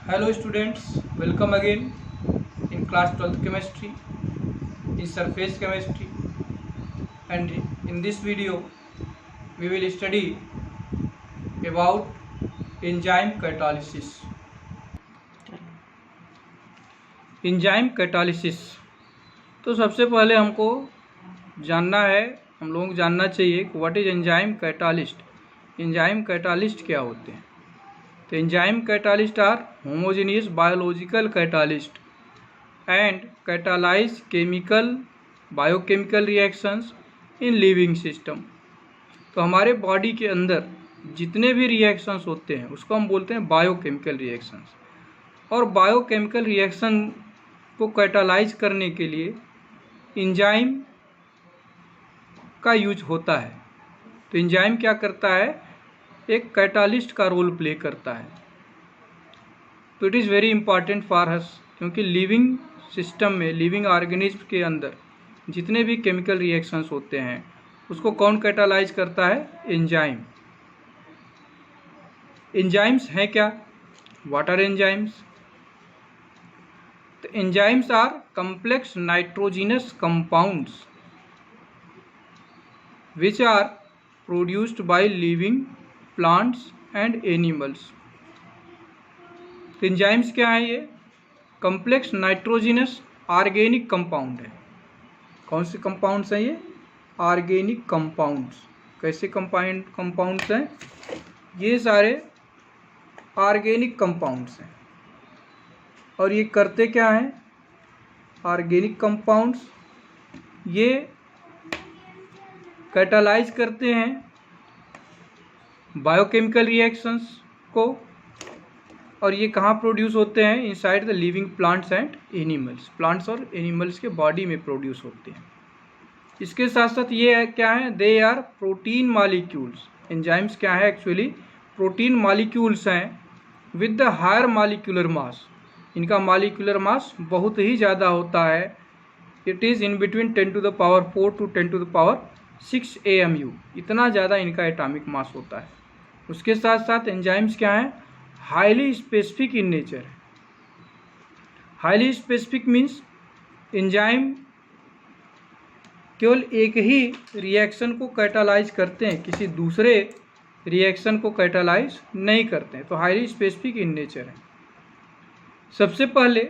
Hello students, welcome again in class 12th chemistry, in surface chemistry, and in this video we will study about enzyme catalysis. Enzyme catalysis. तो सबसे पहले हमको जानना है, हम लोगों को जानना चाहिए कि what is enzyme catalyst. Enzyme catalyst क्या होते हैं? तो enzyme catalyst are homogeneous biological catalyst and catalyse chemical biochemical reactions in living system. तो हमारे बॉडी के अंदर जितने भी रिएक्शंस होते हैं उसको हम बोलते हैं बायोकेमिकल रिएक्शंस। और बायोकेमिकल रिएक्शन को कैटालाइज करने के लिए एंजाइम का यूज होता है। तो एंजाइम क्या करता है? एक कैटालिस्ट का रोल प्ले करता है। तो it is very important for us, क्योंकि लिविंग सिस्टम में, लिविंग ऑर्गेनिज्म के अंदर जितने भी केमिकल रिएक्शंस होते हैं उसको कौन कैटालाइज करता है? एंजाइम। एंजाइम्स हैं क्या? What are enzymes? तो enzymes are complex nitrogenous compounds which are produced by living plants and animals. तो एंजाइम्स क्या है? ये कम्प्लेक्स नाइट्रोजिनस ऑर्गेनिक कंपाउंड है। कौन से कंपाउंड्स हैं ये? Organic compounds. कैसे कंपाउंड्स हैं? ये सारे ऑर्गेनिक कंपाउंड्स हैं। और ये करते क्या हैं? ऑर्गेनिक कंपाउंड्स ये कैटालाइज करते हैं बायोकेमिकल रिएक्शंस को। और ये कहाँ प्रोड्यूस होते हैं? Inside the living plants and animals. Plants और एनिमल्स के बॉडी में प्रोड्यूस होते हैं। इसके साथ साथ ये क्या है? They are protein molecules. Enzymes क्या है? एक्चुअली प्रोटीन मॉलिक्यूल्स हैं with the higher molecular mass. इनका मॉलिक्यूलर मास बहुत ही ज़्यादा होता है। It is in between 10 to the power 4 to 10 to the power 6 AMU। इतना ज़्यादा इनका एटॉमिक मास होता है। उसके साथ साथ एंजाइम्स क्या हैं? हाईली स्पेसिफिक इन नेचर है। हाईली स्पेसिफिक मीन्स एंजाइम केवल एक ही रिएक्शन को कैटालाइज करते हैं, किसी दूसरे रिएक्शन को कैटालाइज नहीं करते हैं। तो हाईली स्पेसिफिक इन नेचर है। सबसे पहले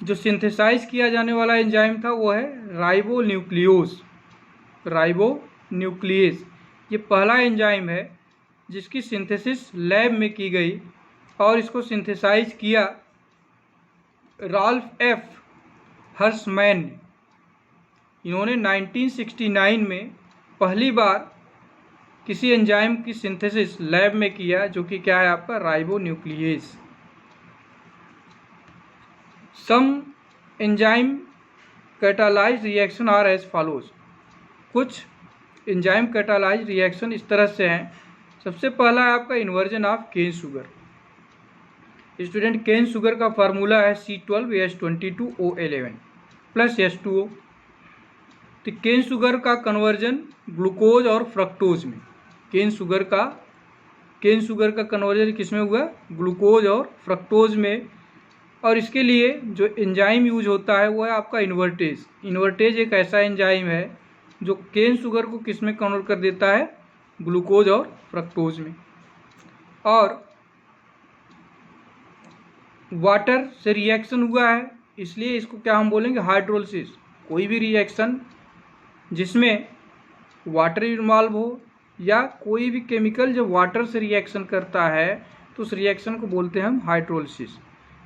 जो सिंथेसाइज किया जाने वाला एंजाइम था वो है राइबोन्यूक्लियोज। राइबोन्यूक्लियेज ये पहला एंजाइम है जिसकी सिंथेसिस लैब में की गई। और इसको सिंथेसाइज किया राल्फ एफ हर्शमैन ने। इन्होंने 1969 में पहली बार किसी एंजाइम की सिंथेसिस लैब में किया, जो कि क्या है आपका? Ribonuclease. Some enzyme catalyse reaction are as follows. कुछ एंजाइम कैटालाइज रिएक्शन इस तरह से हैं। सबसे पहला है आपका inversion of cane sugar. Student, cane sugar का फार्मूला है C12H22O11 प्लस H2O। तो केन शुगर का कन्वर्जन ग्लूकोज और फ्रक्टोज में। केन शुगर का कन्वर्जन किस में हुआ? ग्लूकोज और फ्रक्टोज में। और इसके लिए जो एंजाइम यूज होता है वो है आपका इन्वर्टेज। इन्वर्टेज एक ऐसा एंजाइम है जो केन शुगर को किस में कन्वर्ट कर देता है? ग्लूकोज और फ्रक्टोज में। और वाटर से रिएक्शन हुआ है, इसलिए इसको क्या हम बोलेंगे? हाइड्रोलिसिस। कोई भी रिएक्शन जिसमें वाटर इन्वॉल्व हो या कोई भी केमिकल जब वाटर से रिएक्शन करता है तो उस रिएक्शन को बोलते हैं हम हाइड्रोलिसिस।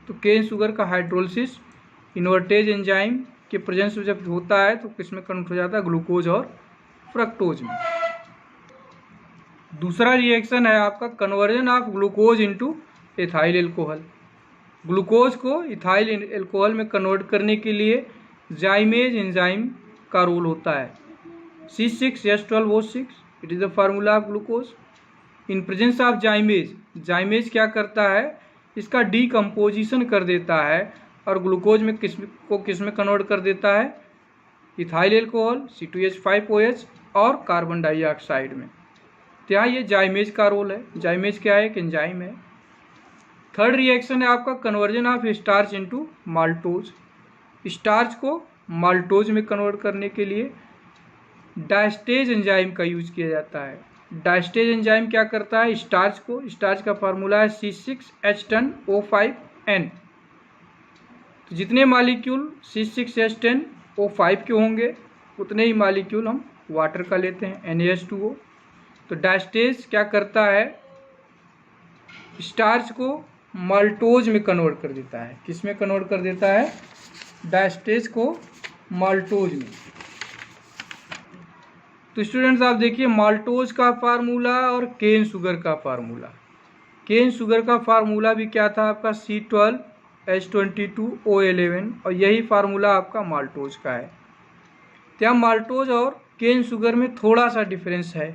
तो केन शुगर का हाइड्रोलिसिस इन्वर्टेज एंजाइम के प्रेजेंस में जब होता है तो किसमें कन्वर्ट हो जाता है? ग्लूकोज और फ्रक्टोज में। दूसरा रिएक्शन है आपका conversion of glucose into ethyl alcohol. Glucose को इथाइल एल्कोहल में कन्वर्ट करने के लिए जाइमेज एंजाइम का रोल होता है। C6H12O6 it is the formula of glucose. In presence of जाइमेज, जाइमेज क्या करता है? इसका डीकम्पोजिशन कर देता है और ग्लूकोज में किस में कन्वर्ट कर देता है? इथाइल एल्कोहल C2H5OH और कार्बन डाइऑक्साइड में। तो यहाँ ये जाइमेज का रोल है। जाइमेज क्या है? एक एंजाइम है। थर्ड रिएक्शन है आपका conversion of starch into maltose. Starch को माल्टोज में कन्वर्ट करने के लिए डायस्टेज एंजाइम का यूज किया जाता है। डायस्टेज एंजाइम क्या करता है, स्टार्च का फार्मूला है C6H10O5N। तो जितने मालिक्यूल C6H10O5 के होंगे उतने ही मालिक्यूल हम वाटर का लेते हैं NaH2O। तो डायस्टेज क्या करता है, स्टार्च को माल्टोज में कन्वर्ट कर देता है। किस में कन्वर्ट कर देता है, डायस्टेज को माल्टोज में। तो स्टूडेंट्स आप देखिए माल्टोज का फार्मूला और केन शुगर का फार्मूला। केन शुगर का फार्मूला भी क्या था आपका C12H22O11 और यही फार्मूला आपका माल्टोज का है। क्या माल्टोज और केन शुगर में थोड़ा सा डिफरेंस है।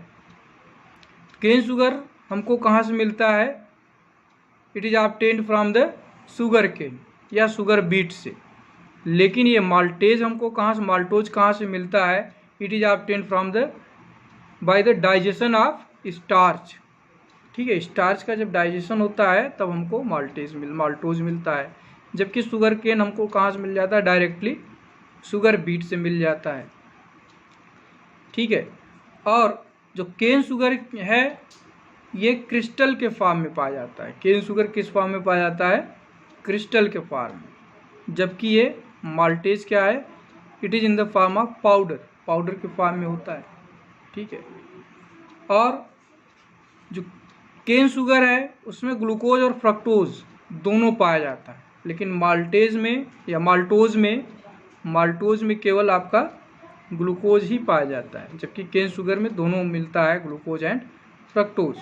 केन शुगर हमको कहाँ से मिलता है, it is obtained from the sugar cane या शुगर बीट से। लेकिन ये माल्टोज कहाँ से मिलता है, it is obtained from the by the digestion of starch. ठीक है, स्टार्च का जब डाइजेशन होता है तब हमको माल्टोज मिलता है। जबकि शुगर केन हमको कहाँ से मिल जाता है, डायरेक्टली शुगर बीट से मिल जाता है। ठीक है, और जो केन शुगर है ये क्रिस्टल के फॉर्म में पाया जाता है। केन शुगर किस फॉर्म में पाया जाता है, क्रिस्टल के फॉर्म में। जबकि ये माल्टेज क्या है, it is in the form of powder के फॉर्म में होता है। ठीक है, और जो केन शुगर है उसमें ग्लूकोज और फ्रक्टोज दोनों पाया जाता है। लेकिन माल्टोज में केवल आपका ग्लूकोज ही पाया जाता है, जबकि केन शुगर में दोनों मिलता है, ग्लूकोज एंड फ्रक्टोज।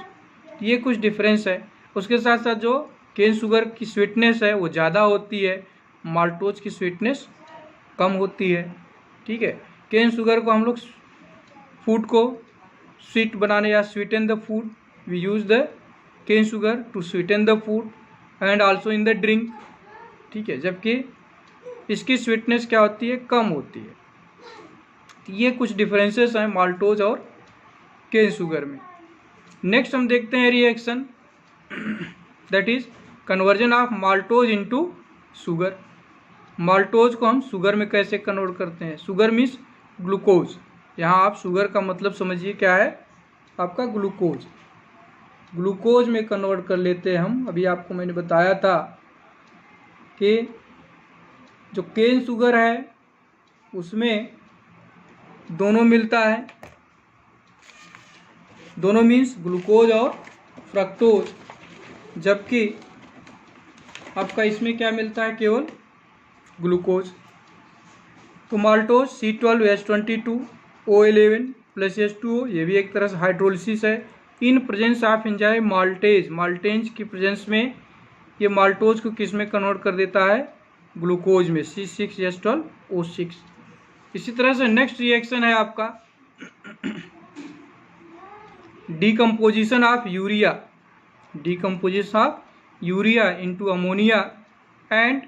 ये कुछ डिफरेंस है। उसके साथ साथ जो केन शुगर की स्वीटनेस है वो ज़्यादा होती है, माल्टोज की स्वीटनेस कम होती है। ठीक है, केन शुगर को हम लोग फूड को स्वीट बनाने या sweeten the food, we use the cane sugar to sweeten the food and also in the drink. ठीक है, जबकि इसकी स्वीटनेस क्या होती है, कम होती है। ये कुछ डिफरेंसेस हैं माल्टोज और केन शुगर में। नेक्स्ट हम देखते हैं reaction that is conversion of maltose into sugar. Maltose को हम शुगर में कैसे कन्वर्ट करते हैं, शुगर मीन्स ग्लूकोज। यहाँ आप शुगर का मतलब समझिए क्या है, आपका ग्लूकोज में कन्वर्ट कर लेते हैं हम। अभी आपको मैंने बताया था कि जो केन शुगर है उसमें दोनों मिलता है, दोनों मीन्स ग्लूकोज और फ्रक्टोज। जबकि आपका इसमें क्या मिलता है, केवल ग्लूकोज। तो माल्टोज C12H22O11 प्लस H2O, ये भी एक तरह से हाइड्रोलिसिस है। In presence of enzyme maltase की प्रेजेंस में ये माल्टोज को किस में कन्वर्ट कर देता है, ग्लूकोज में, C6H12O6। इसी तरह से नेक्स्ट रिएक्शन है आपका decomposition of urea into ammonia and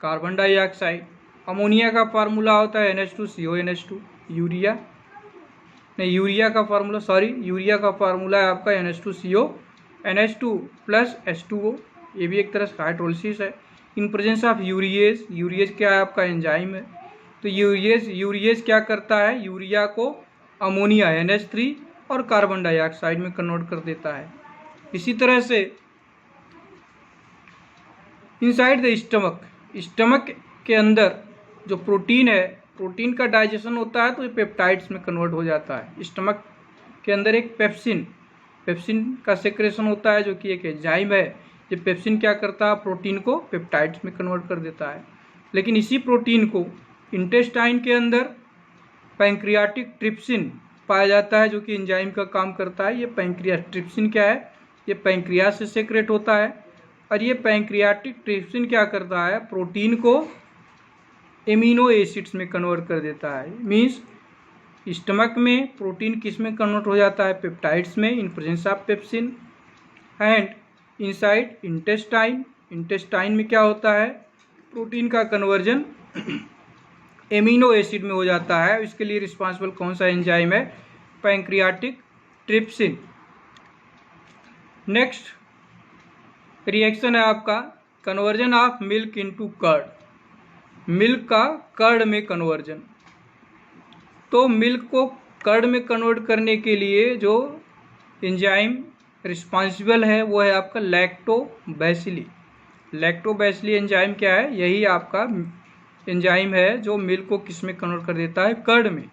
carbon dioxide. Ammonia का फार्मूला होता है NH2CONH2। यूरिया का फार्मूला है आपका NH2CONH2 प्लस H2O। ये भी एक तरह से हाइड्रोलिसिस है। इन प्रेजेंस ऑफ यूरियेज क्या है, आपका एंजाइम है। तो यूरियेज क्या करता है, यूरिया को अमोनिया NH3 और कार्बन डाइऑक्साइड में कन्वर्ट कर देता है। इसी तरह से इनसाइड द स्टमक के अंदर जो प्रोटीन है, प्रोटीन का डाइजेशन होता है तो ये पेप्टाइड्स में कन्वर्ट हो जाता है। स्टमक के अंदर एक पेप्सिन का सेक्रेशन होता है जो कि एक एंजाइम है। ये पेप्सिन क्या करता है, प्रोटीन को पेप्टाइड्स में कन्वर्ट कर देता है। लेकिन इसी प्रोटीन को इंटेस्टाइन के अंदर पैंक्रियाटिक ट्रिप्सिन पाया जाता है जो कि एंजाइम का काम करता है। ये ट्रिप्सिन क्या है, ये पैंक्रियास से सेक्रेट होता है। और ये पैंक्रियाटिक ट्रिप्सिन क्या करता है, प्रोटीन को एमिनो एसिड्स में कन्वर्ट कर देता है। मीन्स स्टमक में प्रोटीन किस में कन्वर्ट हो जाता है, पेप्टाइड्स में, in presence of pepsin. And inside intestine में क्या होता है, प्रोटीन का कन्वर्जन एमिनो एसिड में हो जाता है। इसके लिए रिस्पॉन्सिबल कौन सा एंजाइम है, पैंक्रियाटिक ट्रिप्सिन। नेक्स्ट रिएक्शन है आपका conversion of milk into curd, milk का कर्ड में कन्वर्जन। तो मिल्क को कर्ड में कन्वर्ट करने के लिए जो एंजाइम रिस्पॉन्सिबल है वो है आपका लैक्टोबैसिली। लैक्टोबैसिली एंजाइम क्या है? यही आपका एंजाइम है जो मिल्क को किस में कन्वर्ट कर देता है? कर्ड में।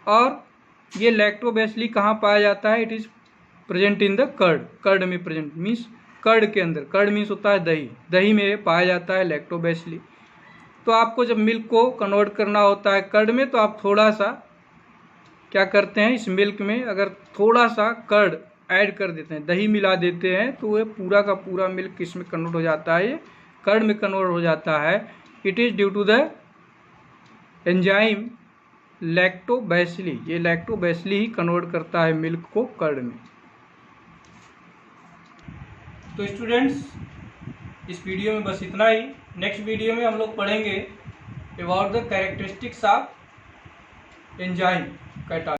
और ये लैक्टोबैसिली कहाँ पाया जाता है? It is present in the curd, curd में प्रेजेंट मीन्स कर्ड के अंदर। कर्ड मीन्स होता है दही, दही में पाया जाता है लैक्टोबैसिली। तो आपको जब मिल्क को कन्वर्ट करना होता है कर्ड में, तो आप थोड़ा सा क्या करते हैं, इस मिल्क में अगर थोड़ा सा कर्ड ऐड कर देते हैं, दही मिला देते हैं, तो ये पूरा का पूरा मिल्क किस में कन्वर्ट हो जाता है? ये कर्ड में कन्वर्ट हो जाता है। It is due to the enzyme lactobacilli. ये लैक्टोबैसिली ही कन्वर्ट करता है मिल्क को कर्ड में। तो स्टूडेंट्स, इस वीडियो में बस इतना ही। नेक्स्ट वीडियो में हम लोग पढ़ेंगे about the characteristics of enzyme catalysis.